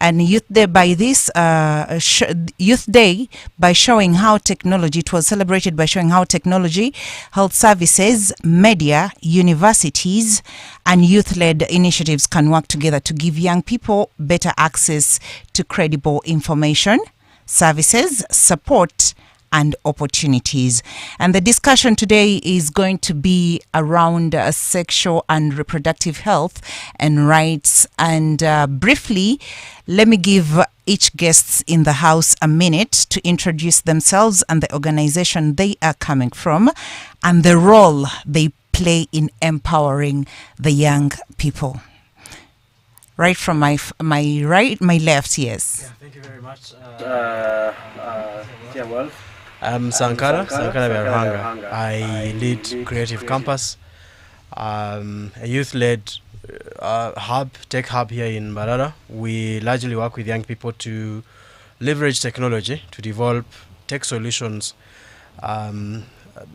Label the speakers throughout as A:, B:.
A: And Youth Day by showing how technology, it was celebrated by showing how technology, health services, media, universities, and youth-led initiatives can work together to give young people better access to credible information, services, support, and opportunities. And the discussion today is going to be around sexual and reproductive health and rights. And briefly, let me give each guest in the house a minute to introduce themselves and the organization they are coming from and the role they play in empowering the young people. Right from my left, yes.
B: Yeah, thank you very much. Well.
C: I'm Sankara Berhanga. I lead Creative Campus, a youth-led tech hub here in Mbarara. We largely work with young people to leverage technology to develop tech solutions,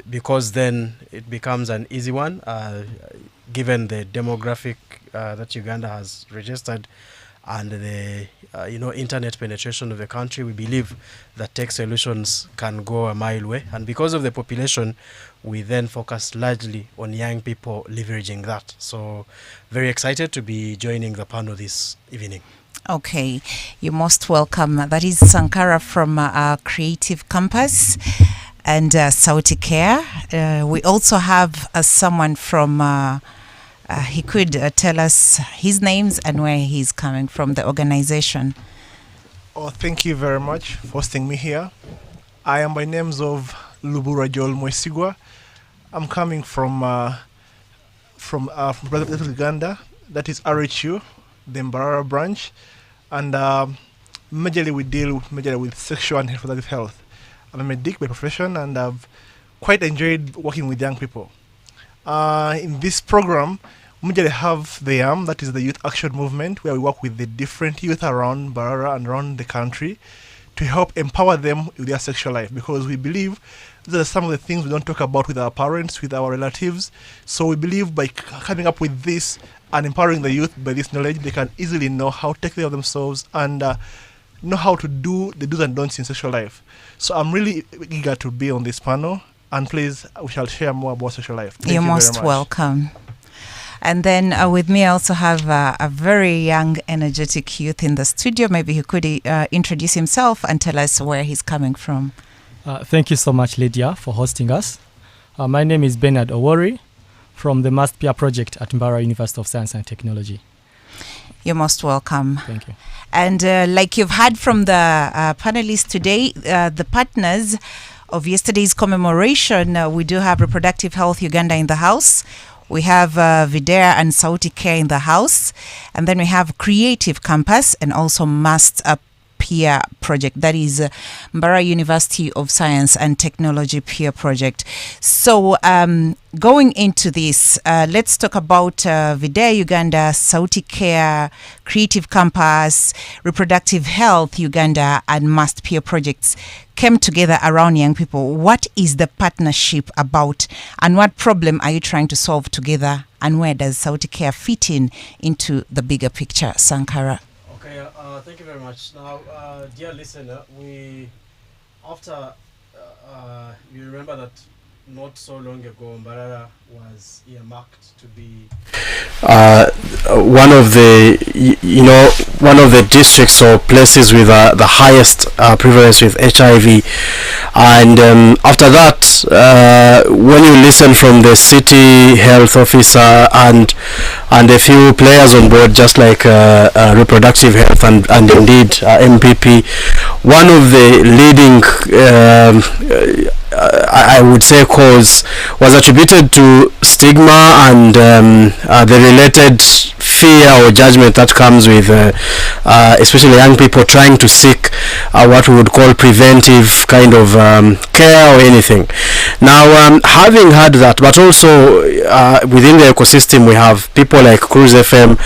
C: because then it becomes an easy one, given the demographic that Uganda has registered and the internet penetration of the country. We believe that tech solutions can go a mile way, and because of the population, we then focus largely on young people leveraging that. So very excited to be joining the panel this evening.
A: Okay, you're most welcome. That is Sankara from Creative Campus and Sauti Care. We also have someone from he could tell us his names and where he's coming from, the organization.
D: Oh, thank you very much for hosting me here. I am by names of Lubura Joel Mwesigwa. I'm coming from Reproductive Uganda, that is RHU, the Mbarara branch, and majorly we deal with sexual and reproductive health. I'm a medic by profession, and I've quite enjoyed working with young people. In this program, we majorly have the YAM, that is the Youth Action Movement, where we work with the different youth around Mbarara and around the country to help empower them with their sexual life, because we believe these are some of the things we don't talk about with our parents, with our relatives. So we believe by coming up with this and empowering the youth by this knowledge, they can easily know how to take care of themselves and know how to do the do's and don'ts in sexual life. So I'm really eager to be on this panel, and please, we shall share more about sexual life. Thank
A: You're
D: you
A: most
D: very much.
A: welcome. And then with me, I also have a very young, energetic youth in the studio. Maybe he could introduce himself and tell us where he's coming from.
E: Thank you so much, Lydia, for hosting us. My name is Bernard Owori from the Must Peer Project at Mbarara University of Science and Technology.
A: You're most welcome.
E: Thank you.
A: And like you've heard from the panelists today, the partners of yesterday's commemoration, we do have Reproductive Health Uganda in the house. We have Videa and Sauti Care in the house. And then we have Creative Campus and also Must Peer Project. That is Mbarara University of Science and Technology Peer Project. So going into this, let's talk about Videa Uganda, Sauti Care, Creative Campus, Reproductive Health Uganda, and Must Peer Projects came together around young people. What is the partnership about, and what problem are you trying to solve together, and where does Sauti Care fit into the bigger picture? Sankara.
C: Okay, thank you very much. Now, dear listener, you remember that not so long ago, Mbarara was earmarked to be one of the districts or places with the highest prevalence with HIV. And after that, when you listen from the city health officer and a few players on board, just like Reproductive Health and indeed MPP, one of the leading I would say cause was attributed to stigma and the related fear or judgment that comes with especially young people trying to seek what we would call preventive kind of care or anything. Now, having had that, but also within the ecosystem we have people like Crooze FM.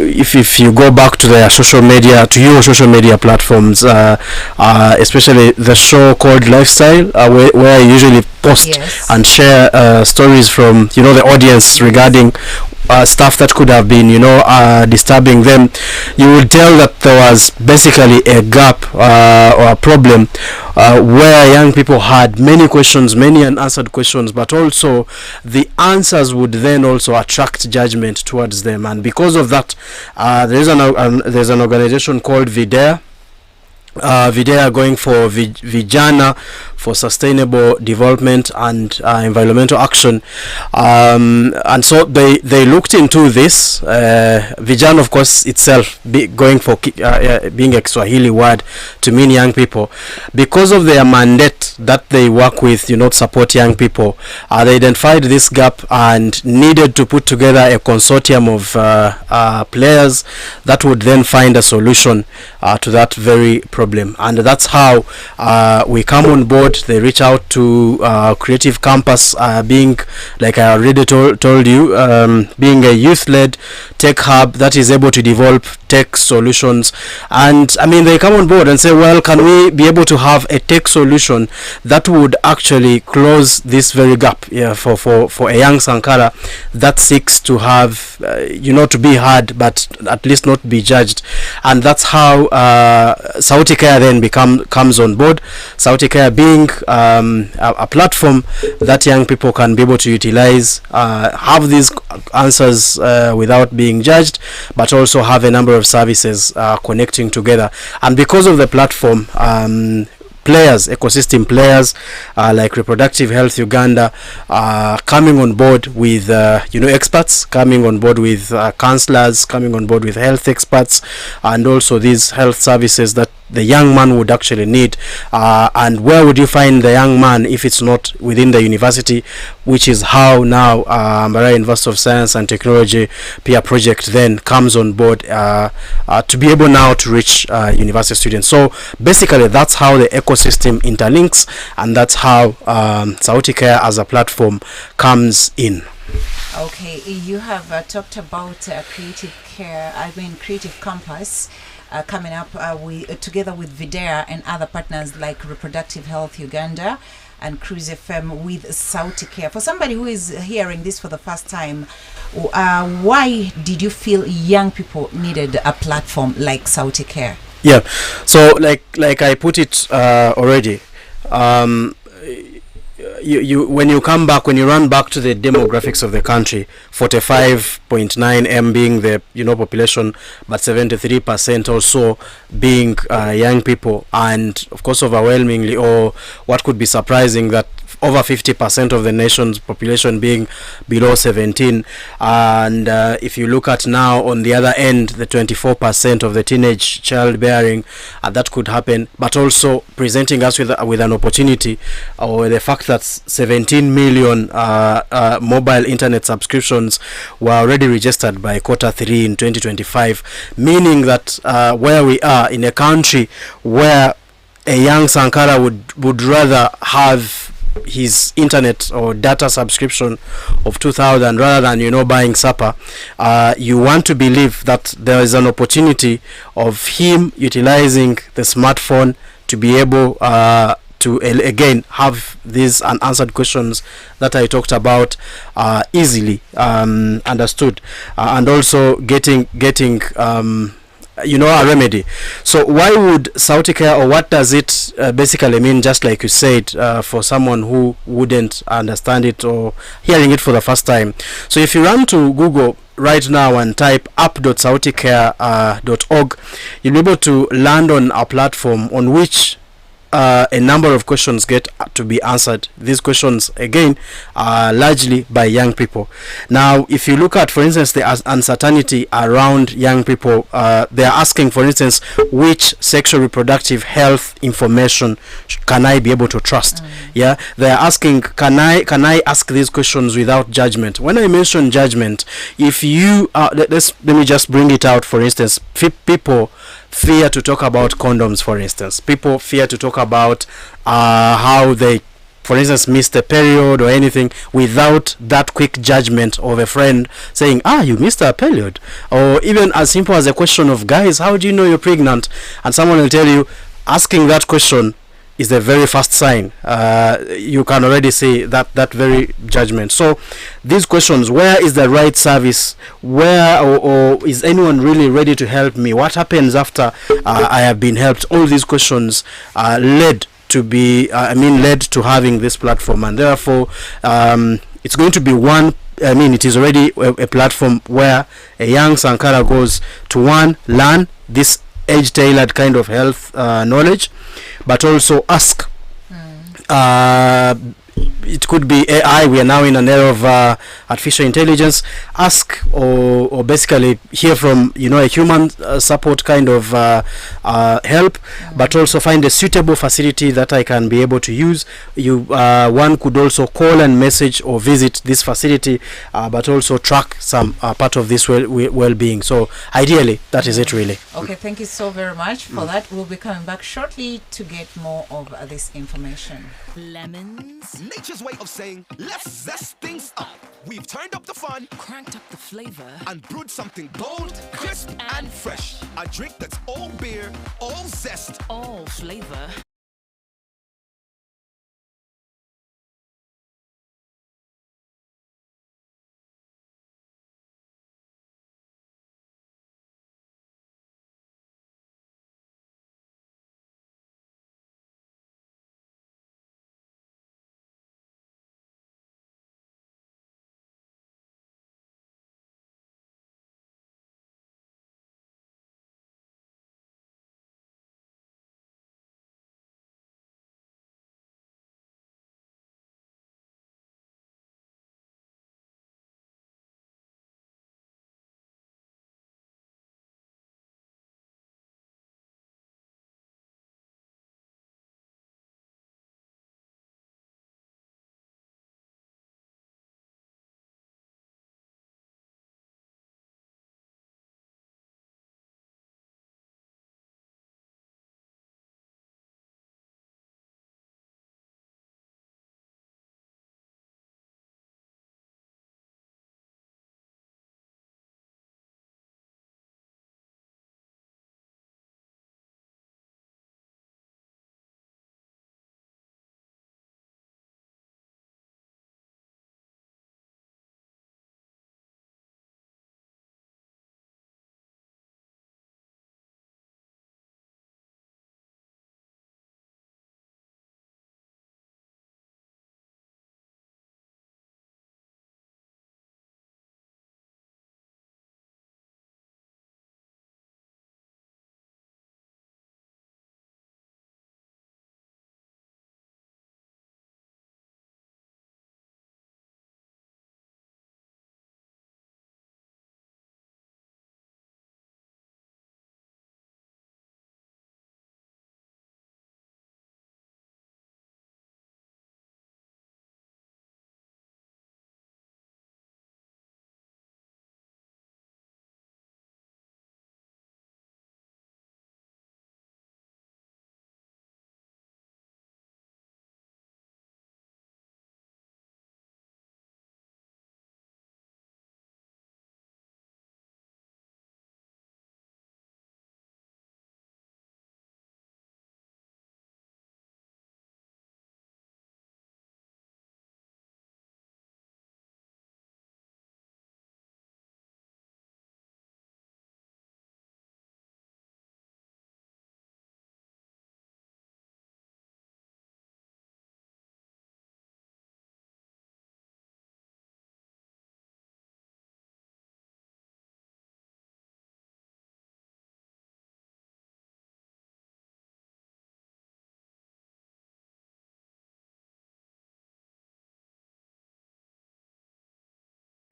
C: If you go back to their social media, to your social media platforms, especially the show called Lifestyle, where I usually post and share stories from the audience regarding stuff that could have been, disturbing them, you would tell that there was basically a gap or a problem where young people had many questions, many unanswered questions, but also the answers would then also attract judgment towards them. And because of that, there's an organization called VIDEA. VIDEA going for Vijana for Sustainable Development and Environmental Action, and so they looked into this. Vijana, of course, itself going for being a Swahili word to mean young people, because of their mandate that they work with, to support young people. They identified this gap and needed to put together a consortium of players that would then find a solution to that very problem. And that's how we come on board. They reach out to Creative Campus, being, like I already told you, being a youth-led tech hub that is able to develop tech solutions. And I mean, they come on board and say, well, can we be able to have a tech solution that would actually close this very gap, for a young Sankara that seeks to have, to be heard, but at least not be judged. And that's how Sauti Care then comes on board. Sauti Care being a platform that young people can be able to utilize, have these answers without being judged, but also have a number of services connecting together. And because of the platform, ecosystem players like Reproductive Health Uganda coming on board with experts, coming on board with counselors, coming on board with health experts, and also these health services that the young man would actually need. And where would you find the young man if it's not within the university, which is how now Mbarara University of Science and Technology peer project then comes on board to be able now to reach university students. So basically that's how the ecosystem interlinks, and that's how Sauti Care as a platform comes in.
A: Okay, you have talked about Creative Campus coming up together with VIDEA and other partners like Reproductive Health Uganda and Crooze FM with Sauti Care. For somebody who is hearing this for the first time, why did you feel young people needed a platform like Sauti Care?
C: Yeah, so like I put it already, when you run back to the demographics of the country, 45.9 M being the population, but 73% or so being young people, and of course overwhelmingly, or what could be surprising, that over 50% of the nation's population being below 17. And if you look at now on the other end, the 24% of the teenage childbearing, that could happen, but also presenting us with an opportunity, or the fact that 17 million mobile internet subscriptions were already registered by Q3 in 2025, meaning that where we are in a country where a young Sankara would rather have his internet or data subscription of 2,000 rather than buying supper, you want to believe that there is an opportunity of him utilizing the smartphone to be able to again have these unanswered questions that I talked about easily understood, and also getting a remedy. So why would Sauti Care, or what does it basically mean, just like you said, for someone who wouldn't understand it or hearing it for the first time? So if you run to Google right now and type app.sauticare.org, you'll be able to land on a platform on which a number of questions get to be answered. These questions again are largely by young people. Now if you look at, for instance, the uncertainty around young people, they are asking, for instance, which sexual reproductive health information can I be able to trust? Yeah, they are asking, can I ask these questions without judgment? When I mention judgment, if you let me just bring it out. For instance, people fear to talk about condoms, for instance. People fear to talk about how they, for instance, missed a period or anything without that quick judgment of a friend saying, you missed a period. Or even as simple as a question of, guys, how do you know you're pregnant? And someone will tell you, asking that question is the very first sign. You can already see that very judgment. So these questions: where is the right service? Where or is anyone really ready to help me? What happens after I have been helped? All these questions led to having this platform, and therefore it's going to be one. It is already a platform where a young Sankara goes to learn this age-tailored kind of health knowledge, but also ask. It could be AI. We are now in an era of artificial intelligence. Ask or basically hear from a human support kind of help, but also find a suitable facility that I can be able to use. One could also call and message or visit this facility, but also track some part of this well-being. So ideally, that is it really.
A: Okay, thank you so very much for that. We'll be coming back shortly to get more of this information.
B: Lemons.
F: Nature's way of saying, let's zest things up. We've turned up the fun,
B: Cranked up the flavor.
F: and brewed something bold, crisp, and fresh. A drink that's all beer, all zest.
B: All flavor.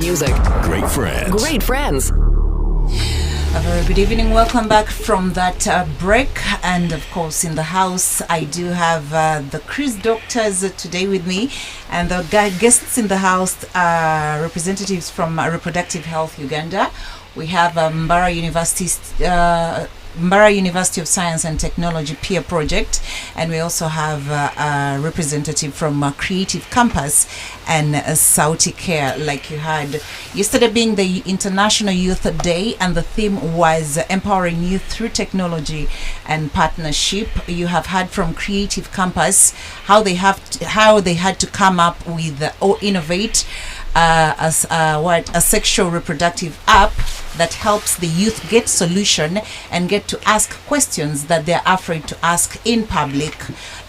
G: Music.
F: Great friends.
G: Great friends.
A: A very good evening. Welcome back from that break. And of course, in the house, I do have the Crooze doctors today with me. And the guests in the house are representatives from Reproductive Health Uganda. We have Mbara University's Mbara University of Science and Technology peer project, and we also have a representative from Creative Campus and Sauti Care, like you had yesterday being the International Youth Day, and the theme was empowering youth through technology and partnership. You have heard from Creative Campus how they had to come up with or innovate a sexual reproductive app that helps the youth get solution and get to ask questions that they're afraid to ask in public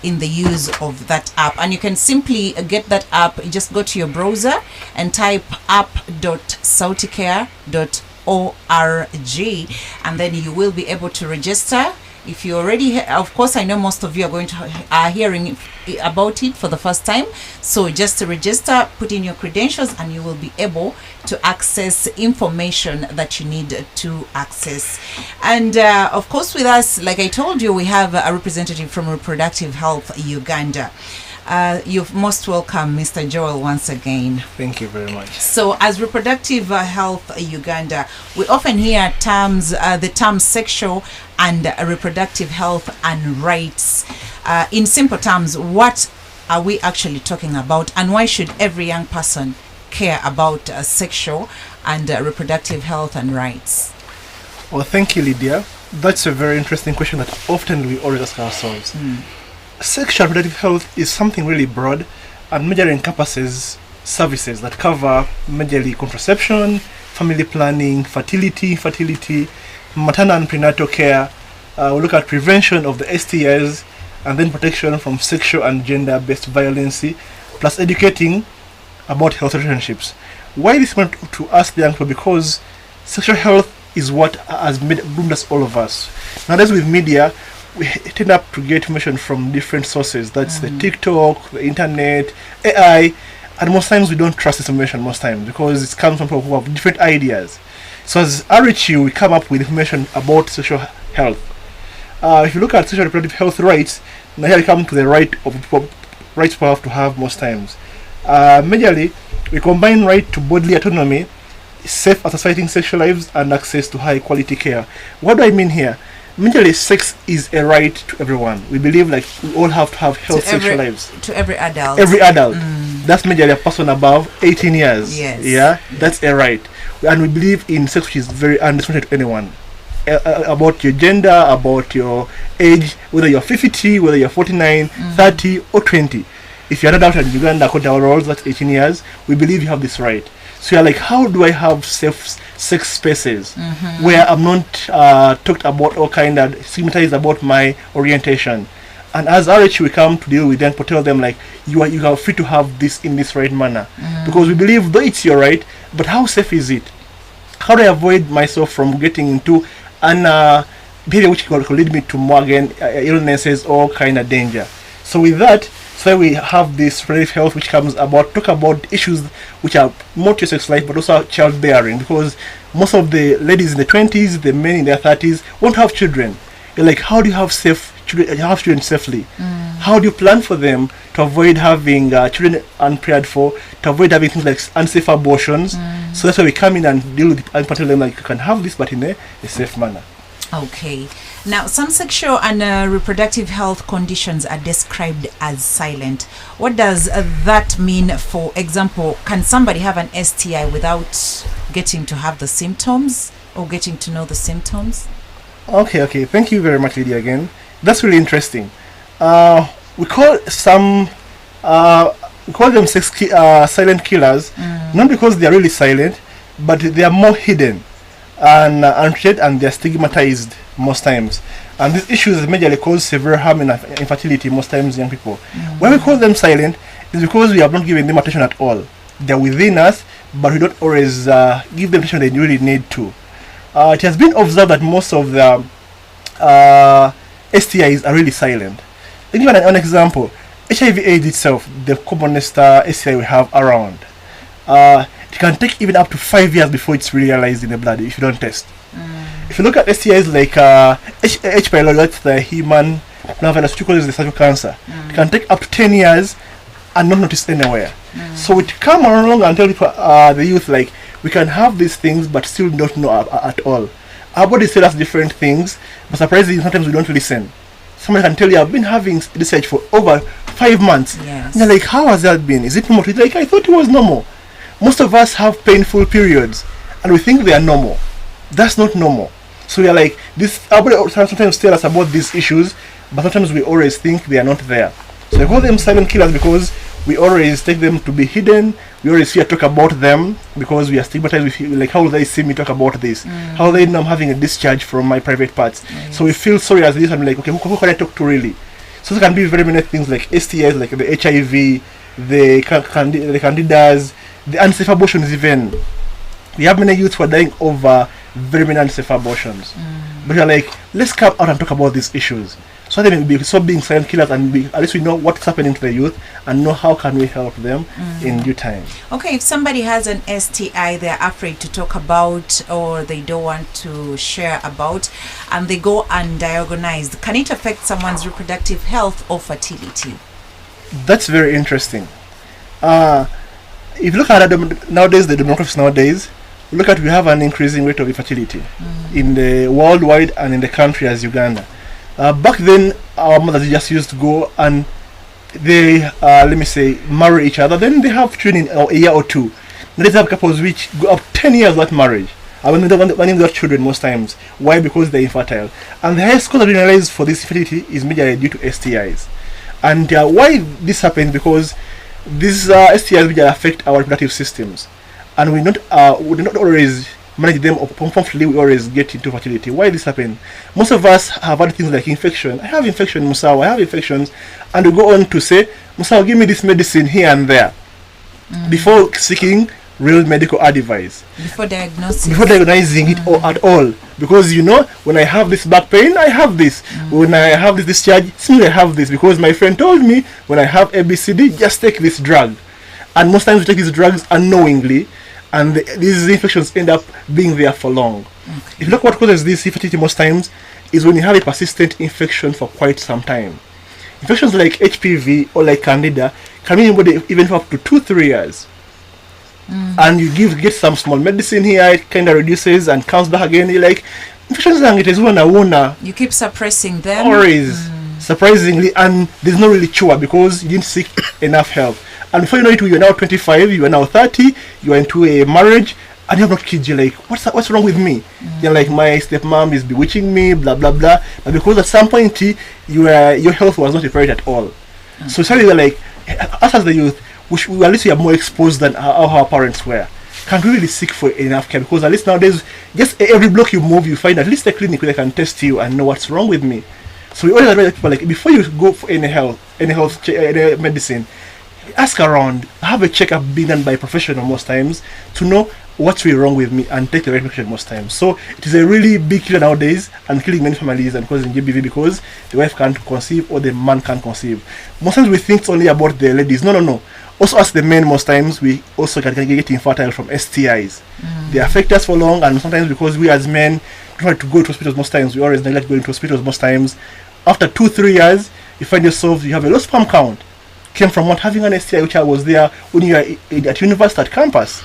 A: in the use of that app. And you can simply get that app. You just go to your browser and type app.sauticare.org, and then you will be able to register. If you already, of course, I know most of you are hearing about it for the first time. So just to register, put in your credentials, and you will be able to access information that you need to access. And of course, with us, like I told you, we have a representative from Reproductive Health Uganda. You're most welcome, Mr. Joel, once again.
D: Thank you very much.
A: So, as Reproductive Health Uganda, we often hear the terms sexual and reproductive health and rights. In simple terms, what are we actually talking about, and why should every young person care about sexual and reproductive health and rights?
D: Well, thank you, Lydia. That's a very interesting question that often we always ask ourselves. Sexual and reproductive health is something really broad and majorly encompasses services that cover majorly contraception, family planning, fertility, maternal and prenatal care. We look at prevention of the STIs, and then protection from sexual and gender-based violence, plus educating about health relationships. Why this important to us, the young people? Because sexual health is what has boomed us, all of us. Nowadays with media, we tend up to get information from different sources. That's the TikTok, the internet, AI, and most times we don't trust this information most times because it comes from people who have different ideas. So as RHU, we come up with information about sexual health. If you look at sexual reproductive health rights, now here we come to the rights people have to have most times. Majorly, we combine right to bodily autonomy, safe and satisfying sexual lives, and access to high quality care. What do I mean here? Majorly, sex is a right to everyone. We believe like we all have to have healthy sexual lives.
A: To every adult.
D: Every adult. That's majorly a person above 18 years.
A: Yes.
D: Yeah, that's a right. And we believe in sex which is very undiscriminated to anyone. About your gender, about your age, whether you're 50, whether you're 49, 30, or 20. If you're an adult in Uganda, according to our rules, that's 18 years, we believe you have this right. So you're like, how do I have safe sex spaces where I'm not talked about or kind of stigmatized about my orientation? And as RH, we come to deal with them to tell them like, you are free to have this in this right manner. Because we believe, though it's your right, but how safe is it? How do I avoid myself from getting into an behavior which could lead me to more again illnesses or kind of danger? So with that, so we have this reproductive health which comes about talk about issues which are more to sex life but also childbearing, because most of the ladies in the 20s, the men in their 30s won't have children. You're like, how do you have children safely? How do you plan for them to avoid having children unprepared for, to avoid having things like unsafe abortions? So that's why we come in and deal with and tell them like, you can have this but in a safe manner.
A: Okay. Now, some sexual and reproductive health conditions are described as silent. What does that mean? For example, can somebody have an STI without getting to have the symptoms or getting to know the symptoms?
D: Okay. Thank you very much, Lydia, again. That's really interesting. We call them silent killers, not because they are really silent, but they are more hidden and untreated, and they are stigmatized most times. And these issues majorly cause severe harm and infertility most times in young people. Why we call them silent is because we have not given them attention at all. They are within us, but we don't always give them attention they really need to. It has been observed that most of the STIs are really silent. Let me give an example. HIV/AIDS itself, the commonest STI we have around. It can take even up to 5 years before it's realized in the blood if you don't test. If you look at STIs like H. pylori, that's the human papillomavirus, which causes the cervical cancer, it can take up to 10 years and not noticed anywhere. So it come along and tell people, the youth, like, we can have these things but still don't know at all. Our bodies tell us different things, but surprisingly, sometimes we don't listen. Someone can tell you, I've been having this urge for over 5 months.
A: Yes.
D: And you're like, how has that been? Is it normal? It's like, I thought it was normal. Most of us have painful periods, and we think they are normal. That's not normal. So we are like, this. Our body sometimes tell us about these issues, but sometimes we always think they are not there. So I call them silent killers because we always take them to be hidden. We always fear talk about them because we are stigmatized. We feel like, how will they see me talk about this? How will they know I'm having a discharge from my private parts? So we feel sorry as this and like, okay, who can I talk to really? So there can be very many things like STIs, like the HIV, the candidas, the unsafe abortions even. We have many youths who are dying over very many unsafe abortions. But you're like, let's come out and talk about these issues. So then we'll stop being silent killers and at least we know what's happening to the youth and know how can we help them in due time.
A: Okay, if somebody has an STI they're afraid to talk about or they don't want to share about and they go undiagnosed, can it affect someone's reproductive health or fertility?
D: That's very interesting. If you look at nowadays, the demographics nowadays, look at we have an increasing rate of infertility in the worldwide and in the country as Uganda. Back then, our mothers just used to go and they, let me say, marry each other. Then they have children in a year or two. Let's have couples which go up 10 years without marriage. I mean, they got children most times. Why? Because they're infertile. And the highest cause of realized for this infertility is majorly due to STIs. And why this happens? Because these STIs which affect our reproductive systems, and we do not always manage them promptly. We always get into fertility. Why this happen? Most of us have had things like infection. I have infection, Musawa. I have infections, and we go on to say, Musawa, give me this medicine here and there, before seeking real medical advice.
A: Before diagnosing.
D: Before diagnosing it at all, because you know, when I have this back pain, I have this. When I have this discharge, suddenly I have this because my friend told me when I have ABCD, just take this drug. And most times we take these drugs unknowingly, and these infections end up being there for long. If you look what causes this infertility most times is when you have a persistent infection for quite some time. Infections like HPV or like Candida can be even for up to 2-3 years. And you get some small medicine here, it kind of reduces and comes back again. You're like, infections like it is one.
A: You keep suppressing them.
D: Always, surprisingly, and there's no really cure because you didn't seek enough help. And before you know it, you are now 25, you are now 30, you are into a marriage, and you have not kids. You're like, what's wrong with me? You're like, my stepmom is bewitching me, blah blah blah. But because at some point your health was not a priority at all. So suddenly you're like, us as the youth, at least we are more exposed than how our parents were. Can't really seek for enough care because at least nowadays, just every block you move, you find at least a clinic where they can test you and know what's wrong with me. So we always advise people like before you go for any medicine, ask around, have a checkup being done by a professional most times to know what's really wrong with me and take the right medication most times. So it is a really big killer nowadays and killing many families and causing GBV because the wife can't conceive or the man can't conceive. Most times we think it's only about the ladies. No. Also as the men most times we also can get infertile from STIs. They affect us for long and sometimes because we as men try to go to hospitals most times, we always neglect going to hospitals most times. After 2-3 years, you find yourself, you have a low sperm count. Came from not having an STI which I was there when you are at university at campus.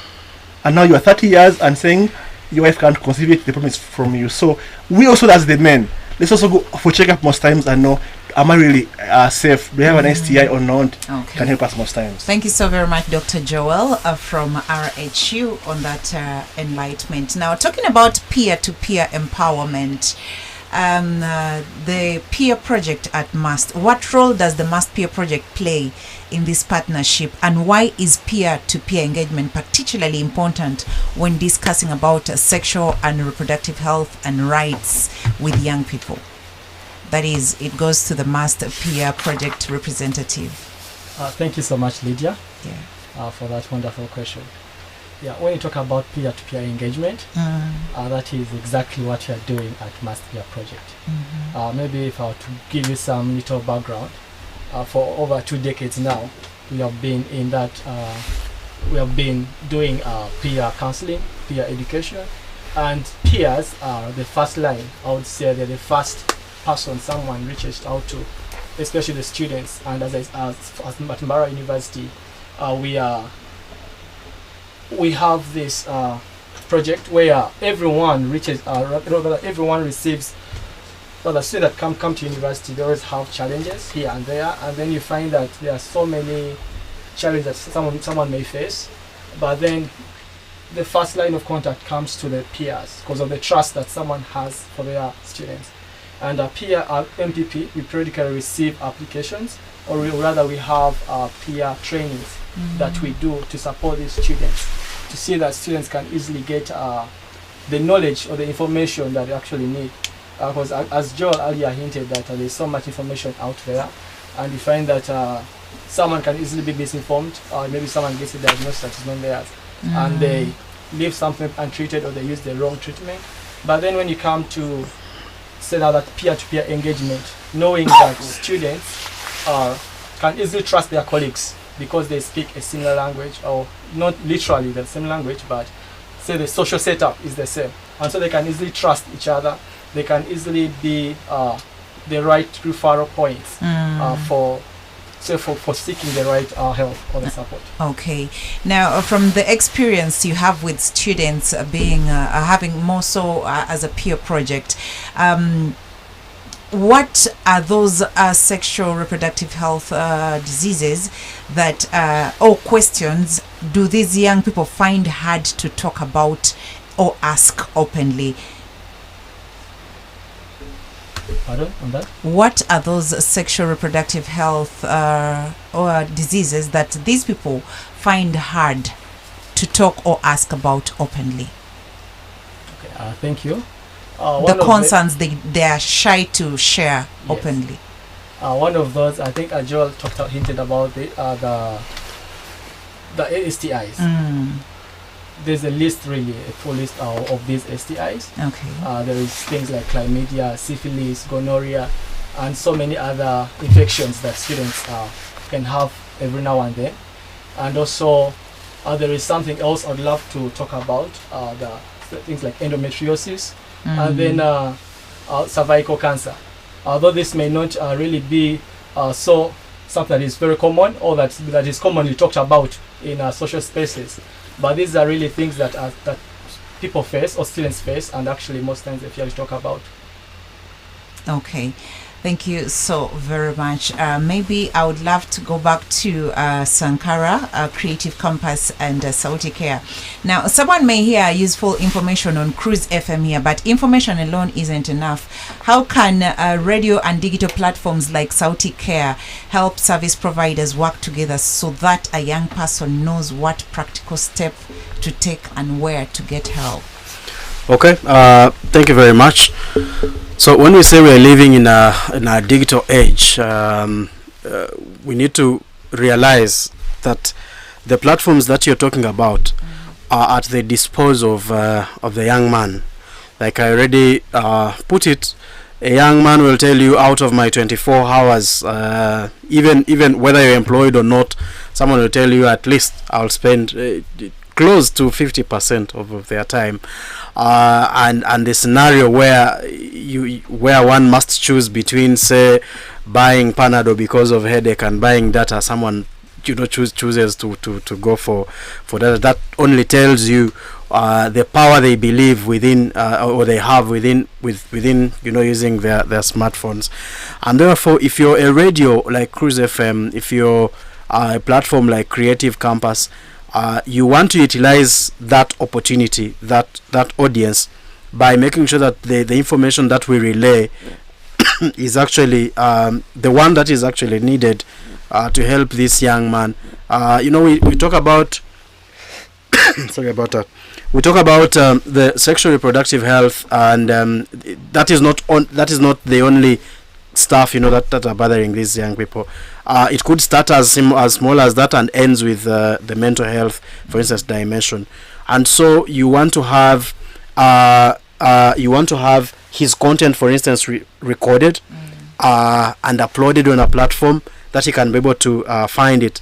D: And now you are 30 years and saying your wife can't conceive it, the problem is from you. So we also as the men, let's also go for checkup most times and know, am I really safe? Do I have an STI or not? Okay. Can help us most times.
A: Thank you so very much, Dr. Joel from RHU on that enlightenment. Now, talking about peer-to-peer empowerment, the peer project at MUST, what role does the MUST peer project play in this partnership, and why is peer-to-peer engagement particularly important when discussing about sexual and reproductive health and rights with young people? That is, it goes to the MUST peer project representative.
E: Thank you so much, Lydia,
A: Yeah.
E: For that wonderful question. Yeah, when you talk about peer-to-peer engagement, that is exactly what we are doing at MUST Peer Project. Maybe if I were to give you some little background, for over 2 decades now, we have been in that. We have been doing peer counseling, peer education, and peers are the first line. I would say they're the first person someone reaches out to, especially the students. And as at Mbarara University, we have this project where everyone reaches, everyone receives. Well, the students that come to university, they always have challenges here and there, and then you find that there are so many challenges that someone may face, but then the first line of contact comes to the peers because of the trust that someone has for their students. And peer MPP, we periodically receive applications, or rather we have peer trainings that we do to support these students, to see that students can easily get the knowledge or the information that they actually need. Because as Joel earlier hinted that there's so much information out there, and you find that someone can easily be misinformed, or maybe someone gets a diagnosis that is not theirs, and they leave something untreated, or they use the wrong treatment. But then when you come to say that peer-to-peer engagement, knowing that students can easily trust their colleagues because they speak a similar language, or not literally the same language, but say the social setup is the same, and so they can easily trust each other. They can easily be the right referral points for seeking the right help or the support.
A: Okay. Now, from the experience you have with students being having more so as a peer project, what are those sexual reproductive health diseases that or questions do these young people find hard to talk about or ask openly?
E: Pardon on that?
A: What are those sexual reproductive health or diseases that these people find hard to talk or ask about openly?
E: Okay, thank you.
A: The concerns they are shy to share openly.
E: One of those, I think Joel hinted about the STIs. There's a list, really, a full list of these STIs.
A: Okay.
E: There is things like chlamydia, syphilis, gonorrhea, and so many other infections that students can have every now and then. And also, there is something else I'd love to talk about, the things like endometriosis, and then cervical cancer. Although this may not really be so something that is very common, or that is commonly talked about in social spaces. But these are really things that people face or students face, and actually most times they fear to talk about.
A: Okay, thank you so very much. Maybe I would love to go back to Sankara, Creative Compass, and Sauti Care. Now, someone may hear useful information on Crooze FM here, but information alone isn't enough. How can radio and digital platforms like Sauti Care help service providers work together so that a young person knows what practical step to take and where to get help?
C: Okay, thank you very much. So when we say we are living in a digital age, we need to realize that the platforms that you're talking about are at the disposal of the young man. Like I already put it, a young man will tell you, out of my 24 hours, even whether you're employed or not, someone will tell you at least I'll spend close to 50% of their time, and the scenario where one must choose between, say, buying Panadol because of headache and buying data, someone chooses to go for data. That only tells you the power they believe within or they have within using their smartphones. And therefore, if you're a radio like Crooze FM, if you're a platform like Creative Campus, you want to utilize that opportunity, that audience, by making sure that the information that we relay is actually the one that is actually needed to help this young man. We talk about sorry about that. We talk about the sexual reproductive health, and that is not the only stuff that are bothering these young people. It could start as small as that and ends with the mental health, for instance, dimension. And so you want to have his content, for instance, recorded and uploaded on a platform that he can be able to find it,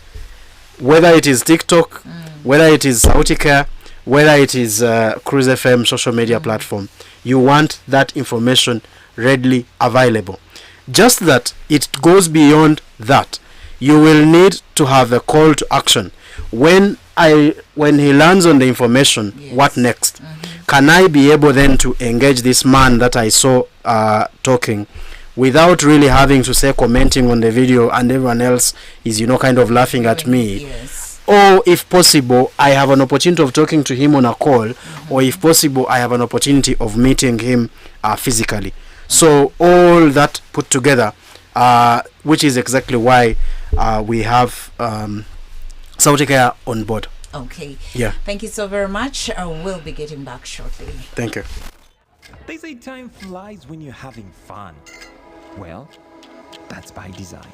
C: whether it is TikTok, whether it is Sauti Care, whether it is Crooze FM social media platform. You want that information readily available. Just that it goes beyond that. You will need to have a call to action. when he lands on the information, what next? Can I be able then to engage this man that I saw talking without really having to say commenting on the video and everyone else is, kind of laughing at me?
A: Yes.
C: Or if possible, I have an opportunity of talking to him on a call, or if possible, I have an opportunity of meeting him physically. So all that put together, which is exactly why we have Sauti Care on board.
A: Okay.
C: Yeah.
A: Thank you so very much. We'll be getting back shortly.
C: Thank you.
G: They say time flies when you're having fun. Well, that's by design.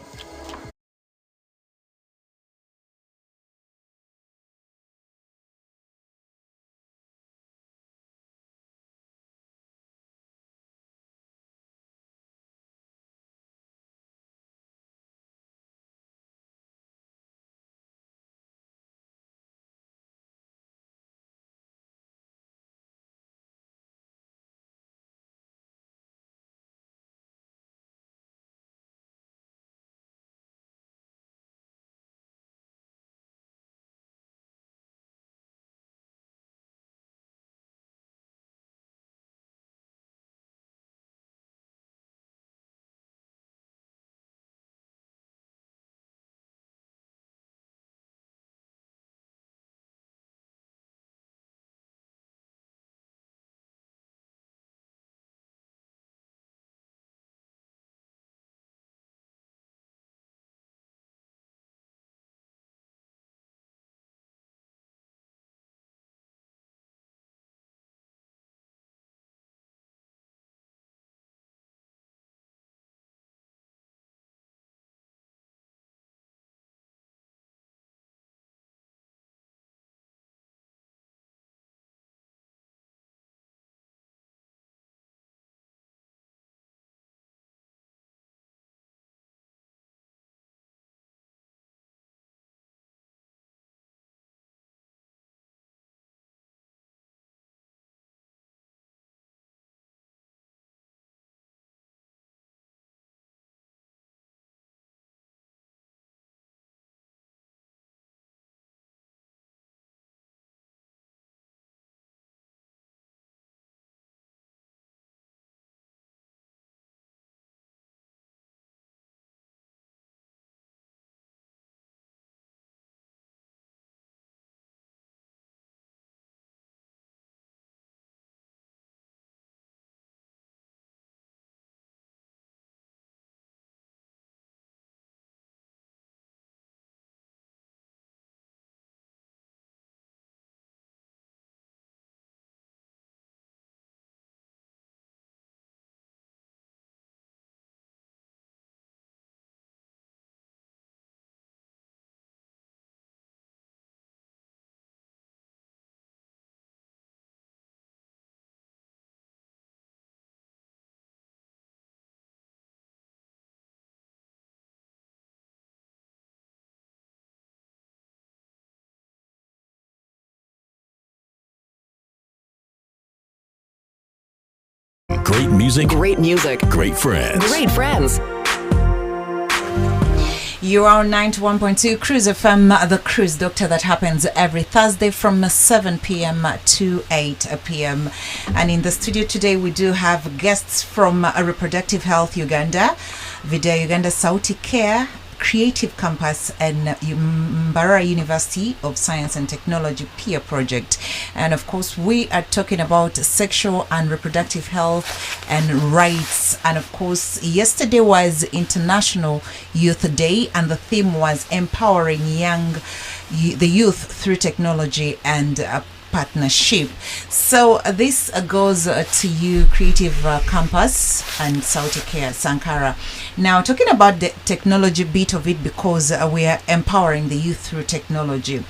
F: Great music,
B: Great music.
F: great friends.
B: Great friends.
A: You are on 91.2 Crooze FM, the Crooze Doctor, that happens every Thursday from 7 p.m. to 8 p.m. And in the studio today, we do have guests from Reproductive Health Uganda, Video Uganda, Sauti Care, Creative Campus, and Mbarara University of Science and Technology Peer Project. And of course, we are talking about sexual and reproductive health and rights. And of course, yesterday was International Youth Day, and the theme was empowering the youth through technology and partnership. So this goes to you, Creative Campus and Sauti Care, Sankara. Now, talking about the technology bit of it, because we are empowering the youth through technology.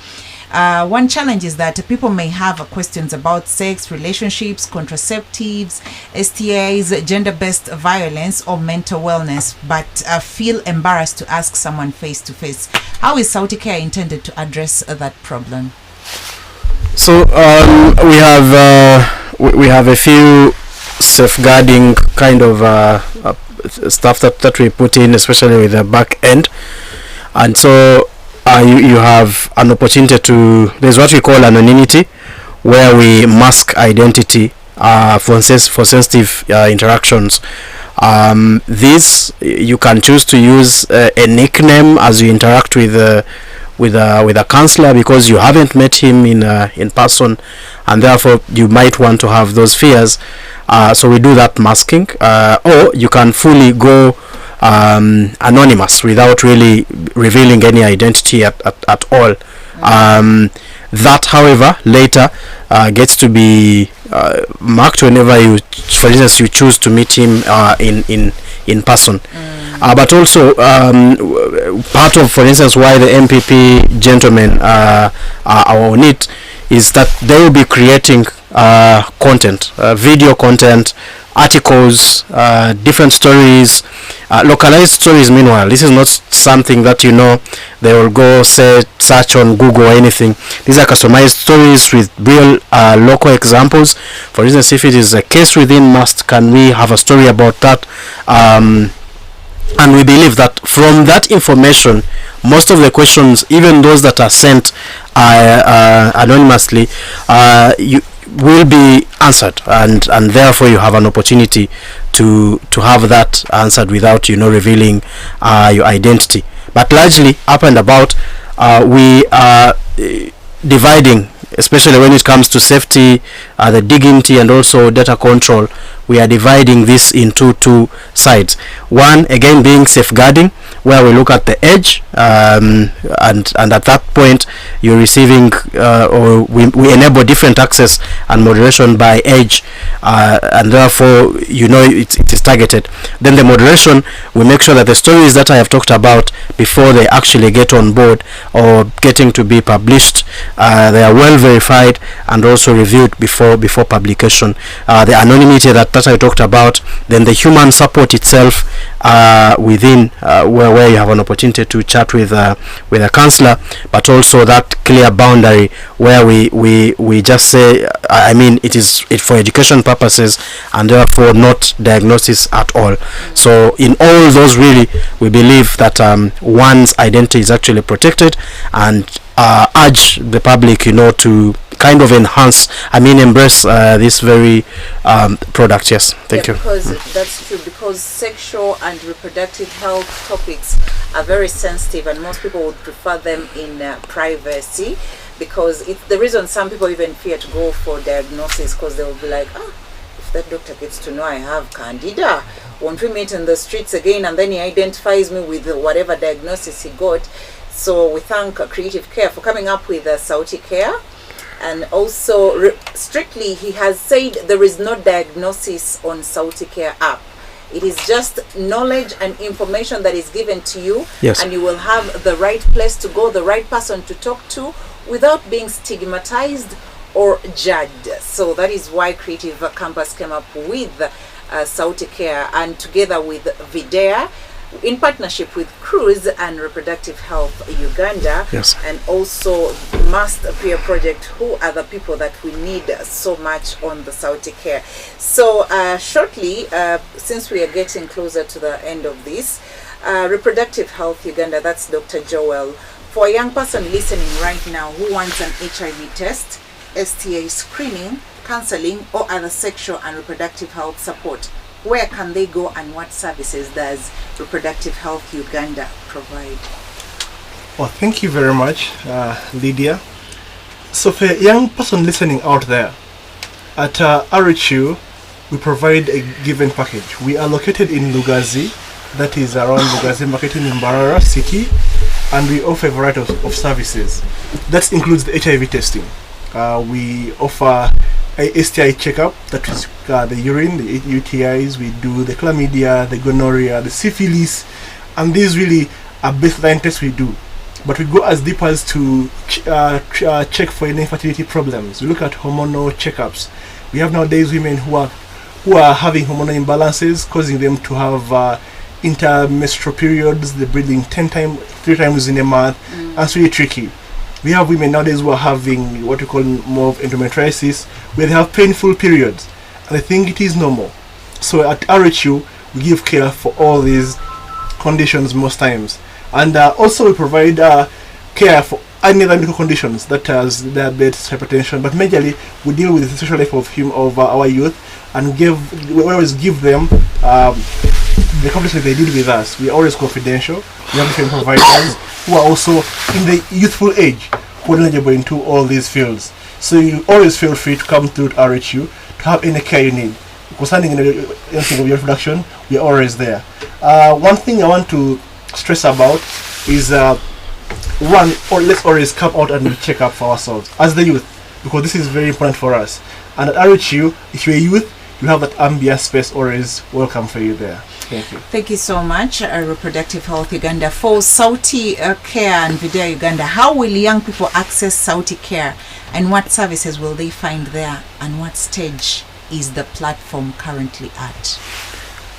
A: One challenge is that people may have questions about sex, relationships, contraceptives, STIs, gender-based violence, or mental wellness, but feel embarrassed to ask someone face to face. How is Sauti Care intended to address that problem?
C: So we have a few safeguarding kind of stuff that we put in, especially with the back end. And so you have an opportunity to, there's what we call anonymity, where we mask identity for sensitive interactions. This, you can choose to use a nickname as you interact with a counselor, because you haven't met him in person, and therefore you might want to have those fears. So we do that masking, or you can fully go anonymous without really revealing any identity at all. That, however, later gets to be marked whenever you, for instance, you choose to meet him in person. But also, part of, for instance, why the MPP gentlemen are on it is that they will be creating content, video content, articles, different stories, localized stories. Meanwhile, this is not something that they will go search on Google or anything. These are customized stories with real local examples. For instance, if it is a case within MUST, can we have a story about that? And we believe that from that information, most of the questions, even those that are sent anonymously, you will be answered, and therefore you have an opportunity to have that answered without revealing your identity. But largely, up and about, we are dividing, especially when it comes to safety, the dignity, and also data control. We are dividing this into two sides. One, again, being safeguarding, where we look at the edge, and at that point you're receiving, or we enable different access and moderation by edge, and therefore it is targeted. Then the moderation, we make sure that the stories that I have talked about before they actually get on board or getting to be published, they are well verified and also reviewed before publication. The anonymity that I talked about, then the human support itself within, where you have an opportunity to chat with a counselor, but also that clear boundary where we just say, it is for education purposes and therefore not diagnosis at all. So in all those, really, we believe that one's identity is actually protected, and urge the public to kind of embrace this very product. Yes, thank you.
A: Because that's true, because sexual and reproductive health topics are very sensitive, and most people would prefer them in privacy, because it's the reason some people even fear to go for diagnosis, because they will be like, if that doctor gets to know I have candida, won't we meet in the streets again? And then he identifies me with whatever diagnosis he got. So we thank Creative Care for coming up with Sauti Care. And also, strictly, he has said there is no diagnosis on Sauti Care app. It is just knowledge and information that is given to you,
C: yes,
A: and you will have the right place to go, the right person to talk to, without being stigmatized or judged. So that is why Creative Campus came up with Sauti Care, and together with Videa, in partnership with Crooze and Reproductive Health Uganda,
C: yes,
A: and also MUST Peer Project, who are the people that we need so much on the Sauti Care. So shortly, since we are getting closer to the end of this, Reproductive Health Uganda, that's Dr. Joel. For a young person listening right now who wants an HIV test, STA screening, counseling, or other sexual and reproductive health support, where can they go, and what services does Reproductive Health Uganda provide?
D: Well, thank you very much, Lydia. So for a young person listening out there, at RHU, we provide a given package. We are located in Lugazi, that is around Lugazi Market in Mbarara City, and we offer a variety of services. That includes the HIV testing. We offer a STI checkup, that is the urine, the UTIs. We do the chlamydia, the gonorrhea, the syphilis, and these really are baseline tests we do. But we go as deep as to check for any fertility problems. We look at hormonal checkups. We have nowadays women who are having hormonal imbalances, causing them to have intermenstrual periods. They're bleeding 3 times in a month, and it's really tricky. We have women nowadays who are having what we call more of endometriosis, where they have painful periods, and I think it is normal. So at RHU, we give care for all these conditions most times. And also we provide care for any other medical conditions, that has diabetes, hypertension, but majorly we deal with the social life of our youth, and we always give them the accomplishments they did with us. We are always confidential. We have different providers who are also in the youthful age, who are knowledgeable into all these fields. So you always feel free to come through to RHU to have any care you need. Concerning anything of your reproduction, we are always there. One thing I want to stress about is let's always come out and check up for ourselves as the youth, because this is very important for us. And at RHU, if you're a youth, you have that ambient space always welcome for you there. Thank you.
A: Thank you so much, Reproductive Health Uganda. For Sauti Care and Video Uganda, how will young people access Sauti Care, and what services will they find there, and what stage is the platform currently at?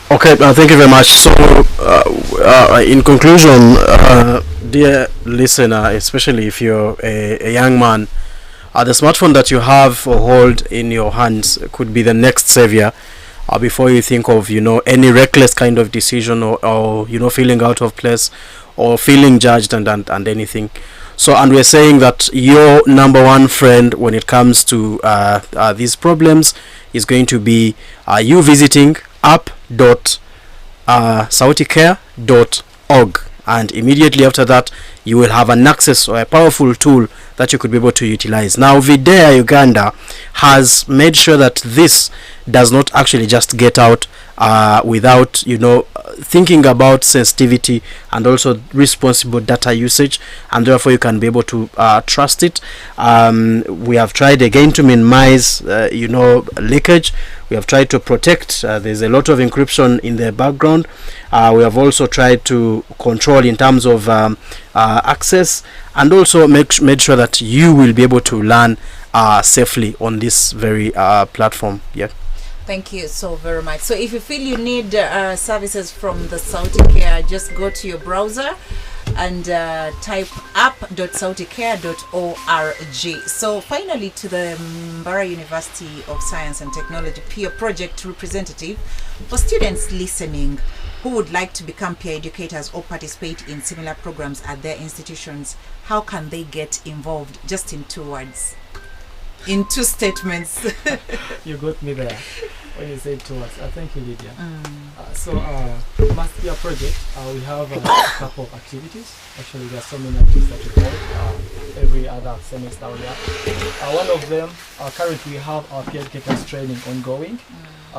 C: Okay, thank you very much. So, in conclusion, dear listener, especially if you're a young man, the smartphone that you have or hold in your hands could be the next savior before you think of, any reckless kind of decision or feeling out of place or feeling judged and anything. So, and we're saying that your number one friend when it comes to these problems is going to be you visiting app.sauticare.org, and immediately after that you will have an access or a powerful tool that you could be able to utilize. Now, Videa Uganda has made sure that this does not actually just get out without thinking about sensitivity and also responsible data usage, and therefore you can be able to trust it. We have tried again to minimize leakage. We have tried to protect. There's a lot of encryption in the background. We have also tried to control in terms of access, and also made sure that you will be able to learn safely on this very platform. Yeah.
A: Thank you so very much. So if you feel you need services from the Sauti Care, just go to your browser and type app.sauticare.org. So finally, to the Mbarara University of Science and Technology peer project representative, for students listening who would like to become peer educators or participate in similar programs at their institutions, how can they get involved? Just in 2 words. In 2 statements.
E: You got me there when you said 2 words. Thank you, Lydia. So, Must Be a Project, we have a couple of activities. Actually, there are so many activities that we hold every other semester. One of them, currently we have our peer educators training ongoing,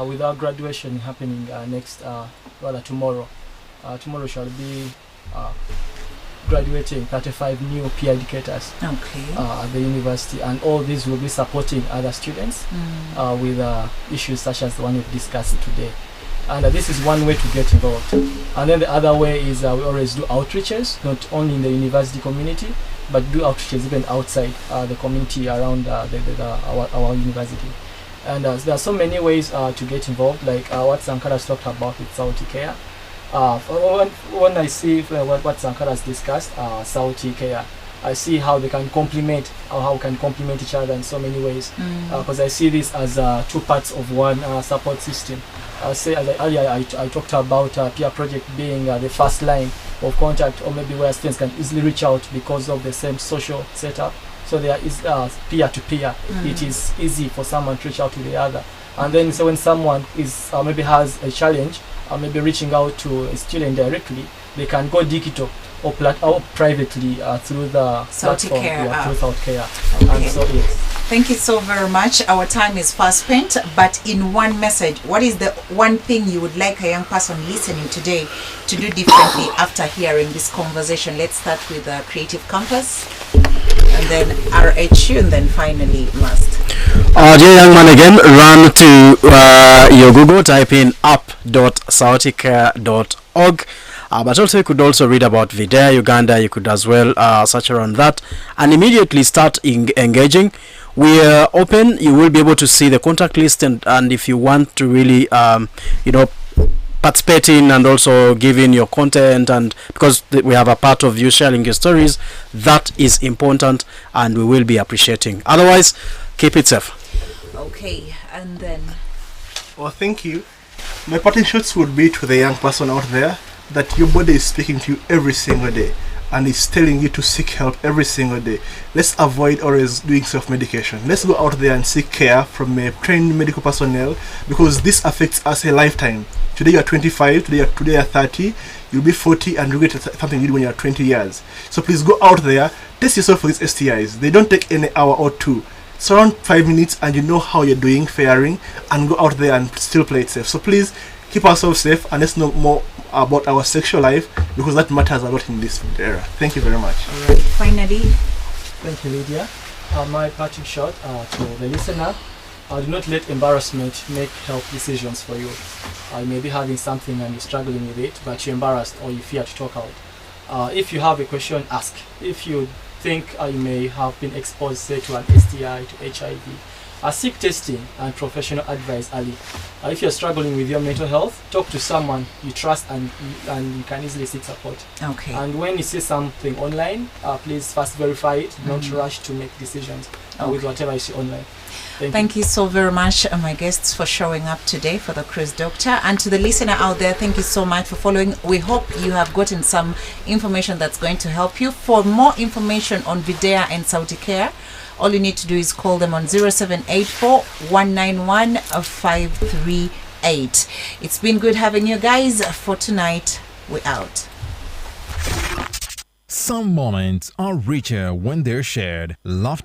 E: with our graduation happening tomorrow. Tomorrow shall be graduating 35 new peer educators at the university, and all these will be supporting other students with issues such as the one we've discussed today. And this is one way to get involved. And then the other way is we always do outreaches, not only in the university community, but do outreaches even outside the community around our university. And there are so many ways to get involved, like what Sankara's talked about with Sauti Care. When I see what Sankara has discussed, Sauti Care, I see how they can complement, or how we can complement each other in so many ways. Because I see this as 2 parts of one support system. Earlier I talked about peer project being the first line of contact, or maybe where students can easily reach out because of the same social setup. So there is peer-to-peer. It is easy for someone to reach out to the other. And then so when someone is maybe has a challenge, or maybe reaching out to a student directly, they can go digital or privately through the
A: Sauti
E: platform,
A: Care
E: through Sauti Care.
A: Okay.
E: And so yes.
A: Thank you so very much. Our time is fast spent, but in one message, what is the one thing you would like a young person listening today to do differently after hearing this conversation? Let's start with Creative Campus, and then RHU, and then finally Must.
C: Dear young man, again, run to your Google, type in app.sauticare.org. But also you could also read about Videa Uganda. You could as well search around that and immediately start engaging. We are open. You will be able to see the contact list, and if you want to really participate in and also give in your content, and because we have a part of you sharing your stories, that is important and we will be appreciating. Otherwise, keep it safe.
A: Okay, and then
D: Well, thank you. My parting shots would be to the young person out there that your body is speaking to you every single day. and it's telling you to seek help every single day. Let's avoid always doing self-medication. Let's go out there and seek care from a trained medical personnel, because this affects us a lifetime. Today you are 25, today you are 30, you'll be 40 and regret something you did when you are 20 years. So please go out there, test yourself for these STIs. They don't take any hour or two. It's around 5 minutes and you know how you're doing, faring, and go out there and still play it safe. So please keep ourselves safe, and let's know more about our sexual life, because that matters a lot in this era. Thank you very much.
A: All right. Finally,
E: Thank you, Lydia. My parting shot to the listener: do not let embarrassment make health decisions for you. You may be having something and you're struggling with it, but you're embarrassed or you fear to talk out. If you have a question, ask. If you think you may have been exposed, say, to an STI, to HIV, seek testing and professional advice early. If you're struggling with your mental health, talk to someone you trust, and you can easily seek support.
A: okay.
E: And when you see something online, please first verify it. Don't rush to make decisions with whatever you see online.
A: Thank you so very much, my guests, for showing up today for the Crooze Doctor. And to the listener out there, thank you so much for following. We hope you have gotten some information that's going to help you. For more information on Videa and Saudi Care, all you need to do is call them on 0784 191 538. It's been good having you guys. For tonight, we're out.
G: Some moments are richer when they're shared. Laughter